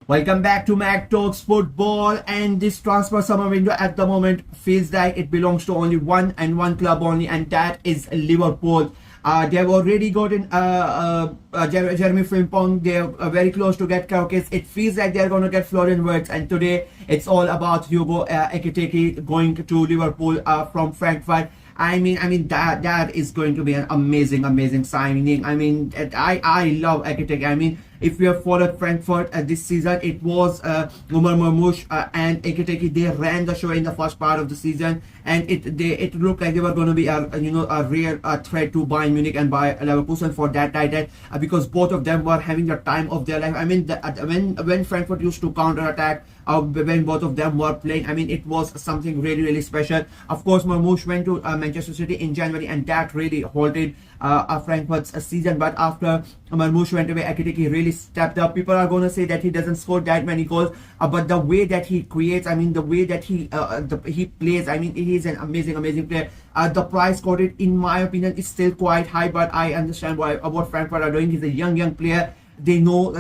Welcome back to Mac Talks Football, and this transfer summer window at the moment feels like it belongs to only one and one club only, and that is Liverpool. They have already gotten Jeremy Frimpong. They're very close to get Kaukis. It feels like they're going to get Florian Wirtz, and today it's all about Hugo Ekitike going to Liverpool from Frankfurt. I mean that is going to be an amazing signing. I mean, I love Ekitike. I mean, if we have followed Frankfurt this season, it was Umar Marmoush and Ekitike. They ran the show in the first part of the season, and it looked like they were going to be a real threat to Bayern Munich and by Leverkusen for that title because both of them were having the time of their life. I mean, when Frankfurt used to counter attack. When both of them were playing, I mean, it was something really special. Of course, Marmoush went to Manchester City in January, and that really halted Frankfurt's season. But after Marmoush went away, Ekitike really stepped up. People are going to say that he doesn't score that many goals, but the way that he creates, I mean, the way that he plays, I mean, he is an amazing player. The price quoted, in my opinion, is still quite high, but I understand what Frankfurt are doing. He's a young player. They know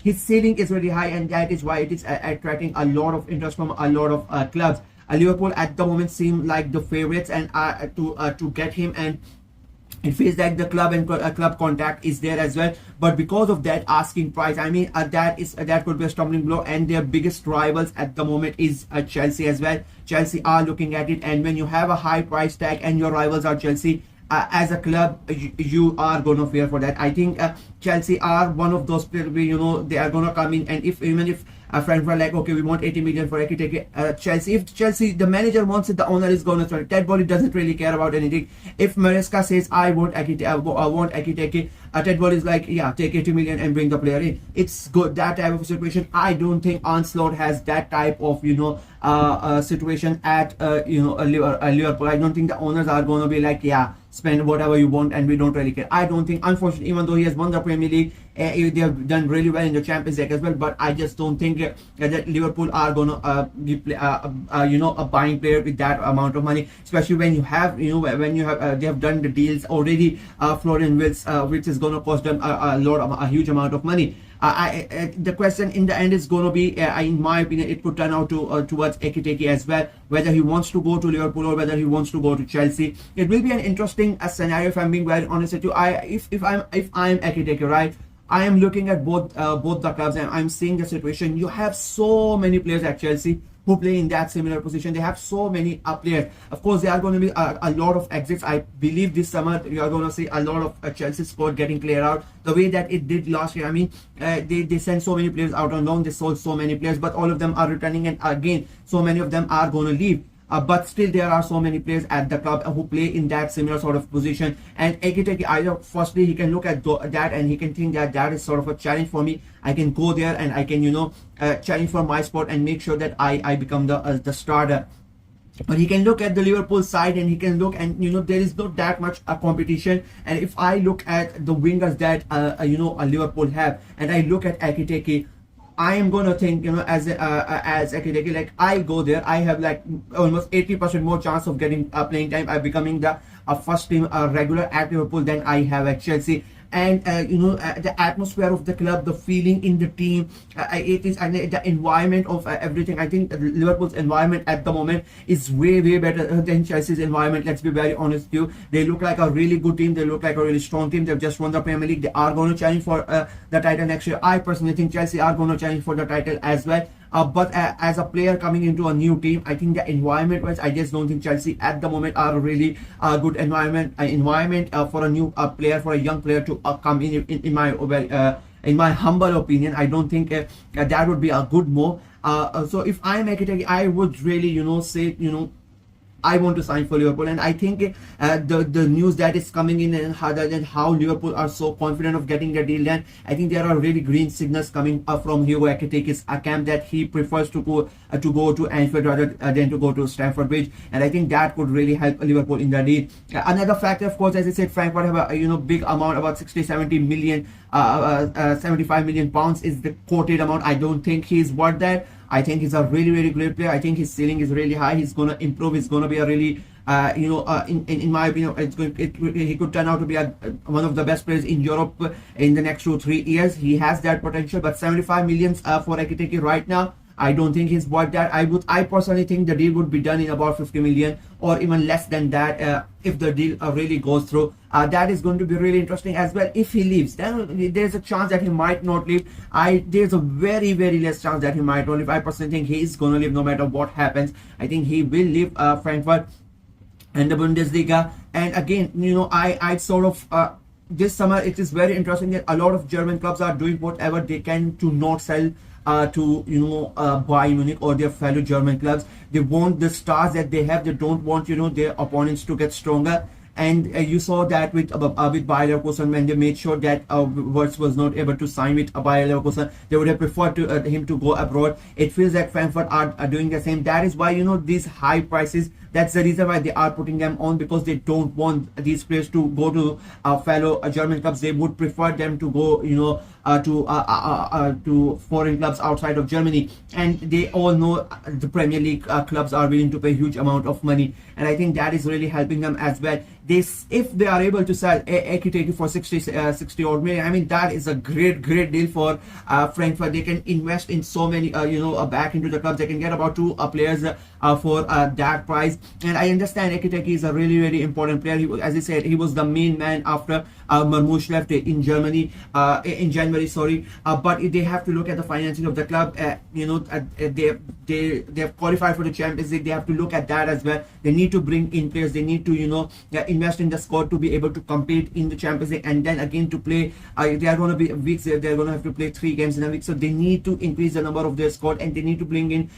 his ceiling is very high, and that is why it is attracting a lot of interest from a lot of clubs. Liverpool at the moment seem like the favorites and to get him, and it feels like the club and club contact is there as well. But because of that asking price, I mean, that could be a stumbling blow. And their biggest rivals at the moment is Chelsea as well. Chelsea are looking at it, and when you have a high price tag and your rivals are Chelsea, as a club, you are going to fear for that. I think Chelsea are one of those players where, they are going to come in, and even if Frankfurt like, okay, we want 80 million for Ekitike, Chelsea, if Chelsea, the manager wants it, the owner is going to throw it. Ted Boehly doesn't really care about anything. If Maresca says, I want Ekitike, Ted Boehly is like, yeah, take 80 million and bring the player in. It's good, that type of situation. I don't think Onslaught has that type of situation at Liverpool. I don't think the owners are going to be like, yeah, spend whatever you want and we don't really care. I don't think, unfortunately, even though he has won the Premier League, they have done really well in the Champions League as well, but I just don't think that Liverpool are going to be a buying player with that amount of money, especially when you have they have done the deals already. Florian Wirtz, which is going to cost them a huge amount of money. The question in the end is going to be, in my opinion, it could turn out towards Ekitike as well, whether he wants to go to Liverpool or whether he wants to go to Chelsea. It will be an interesting scenario, if I'm being very honest with you. If I'm Ekitike, right, I am looking at both the clubs, and I'm seeing the situation. You have so many players at Chelsea who play in that similar position. They have so many players. Of course, there are going to be a lot of exits. I believe this summer you are going to see a lot of Chelsea squad getting cleared out the way that it did last year. I mean, they sent so many players out on loan. They sold so many players, but all of them are returning, and again, so many of them are going to leave. But still, there are so many players at the club who play in that similar sort of position. And Ekitike, either firstly, he can look at that and he can think that that is sort of a challenge for me. I can go there and I can, challenge for my spot and make sure that I become the starter. But he can look at the Liverpool side and he can look, and there is not that much competition. And if I look at the wingers that Liverpool have, and I look at Ekitike, I am going to think, as Ekitike, like, I go there, I have like almost 80% more chance of getting playing time, becoming the first team regular at Liverpool than I have at Chelsea. And the atmosphere of the club, the feeling in the team, it is, and the environment of everything. I think Liverpool's environment at the moment is way better than Chelsea's environment. Let's be very honest with you. They look like a really good team. They look like a really strong team. They've just won the Premier League. They are going to challenge for the title next year. I personally think Chelsea are going to challenge for the title as well. But as a player coming into a new team, I think the environment wise, I just don't think Chelsea at the moment are a really good environment for a new player, for a young player to come in my humble opinion. I don't think that would be a good move. So if I'm Ekitike, I would really say I want to sign for Liverpool. And I think the news that is coming in, and how Liverpool are so confident of getting the deal done, I think there are really green signals coming from Hugo Ekitike's camp that he prefers to go to Anfield rather than to go to Stamford Bridge, and I think that could really help Liverpool in the deal. Another factor, of course, as I said, Frankfurt have a big amount, about 70 million, 75 million pounds is the quoted amount. I don't think he's worth that. I think he's a really great player. I think his ceiling is really high. He's going to improve. He's going to be a really in my opinion, he could turn out to be one of the best players in Europe in the next 2-3 years. He has that potential, but 75 millions for Ekitike right now, I don't think he's worth that. I personally think the deal would be done in about 50 million or even less than that if the deal really goes through. That is going to be really interesting as well. If he leaves, then there's a chance that he might not leave. There's a very, very less chance that he might not leave. I personally think he is going to leave no matter what happens. I think he will leave Frankfurt and the Bundesliga. And again, I sort of this summer it is very interesting that a lot of German clubs are doing whatever they can to not sell to Bayern Munich or their fellow German clubs. They want the stars that they have. They don't want their opponents to get stronger. And you saw that with Bayer Leverkusen when they made sure that Wirtz was not able to sign with Bayer Leverkusen. They would have preferred him to go abroad. It feels like Frankfurt are doing the same. That is why these high prices. That's the reason why they are putting them on, because they don't want these players to go to fellow German clubs. They would prefer them to go, to foreign clubs outside of Germany. And they all know the Premier League clubs are willing to pay huge amount of money, and I think that is really helping them as well. If they are able to sell Ekitike for 60 odd million, I mean that is a great deal for Frankfurt. They can invest in so many, back into the clubs. They can get about 2 players for that price. And I understand Ekitike is a really important player. As I said, he was the main man after Marmoush left in Germany in January. But they have to look at the financing of the club. They have qualified for the Champions League. They have to look at that as well. They need to bring in players. They need to invest in the squad to be able to compete in the Champions League, and then again to play. There are going to be weeks they're going to have to play 3 games in a week. So they need to increase the number of their squad, and they need to bring in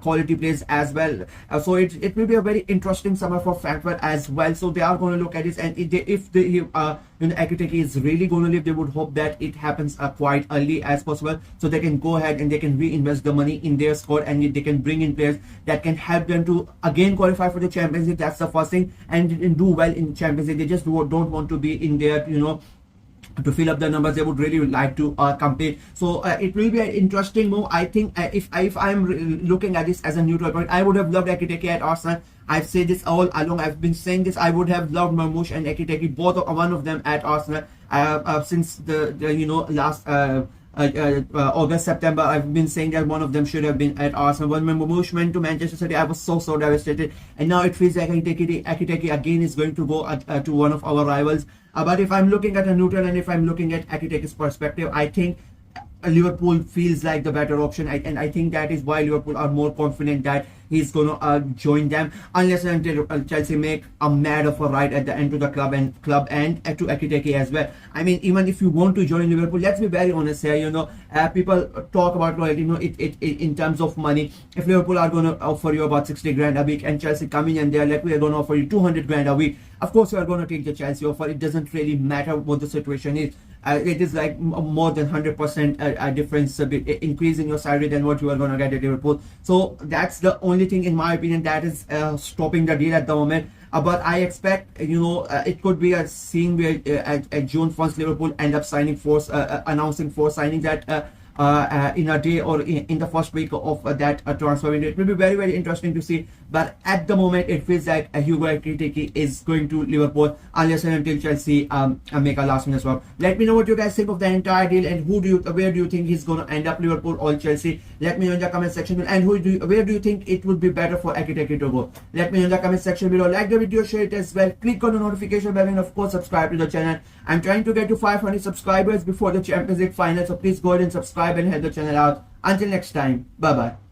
quality players as well. So it will be a very interesting summer for Frankfurt as well. So they are going to look at this, and if Ekitike is really going to leave, they would hope that it happens quite early as possible, so they can go ahead and they can reinvest the money in their squad, and they can bring in players that can help them to again qualify for the Champions League. That's the first thing, and do well in Champions League. They just don't want to be in there, to fill up the numbers. They would really like to compete. So it will be an interesting move. I think if I'm looking at this as a neutral point, I would have loved Ekitike at Arsenal. I've said this all along. I've been saying this. I would have loved Marmoush and Ekitike, one of them at Arsenal since the last August, September. I've been saying that one of them should have been at Arsenal. When Marmoush went to Manchester City, I was so devastated. And now it feels like Ekitike again is going to go to one of our rivals. But if I'm looking at a neutral, and if I'm looking at Ekitike's perspective, I think Liverpool feels like the better option, and I think that is why Liverpool are more confident that he's going to join them, unless and until Chelsea make a mad of a ride at the end to the club and to Ekitike as well. I mean, even if you want to join Liverpool, let's be very honest here. People talk about loyalty. In terms of money, if Liverpool are going to offer you about 60 grand a week, and Chelsea come in and they're like, we are going to offer you 200 grand a week, of course you are going to take the Chelsea offer. It doesn't really matter what the situation is. It is like more than 100% difference, increasing your salary than what you are going to get at Liverpool. So that's the only thing, in my opinion, that is stopping the deal at the moment. But I expect, it could be a scene where at June 1st, Liverpool end up announcing 4 signings that in a day or in the first week of that transfer window. It will be very interesting to see. But at the moment, it feels like Hugo Ekitike is going to Liverpool, unless and until Chelsea make a last minute swap. Let me know what you guys think of the entire deal, and where do you think he's going to end up, Liverpool or Chelsea? Let me know in the comment section. And where do you think it would be better for Ekitike to go? Let me know in the comment section below. Like the video, share it as well. Click on the notification bell, and of course subscribe to the channel. I'm trying to get to 500 subscribers before the Champions League final, so please go ahead and subscribe and help the channel out. Until next time, bye bye.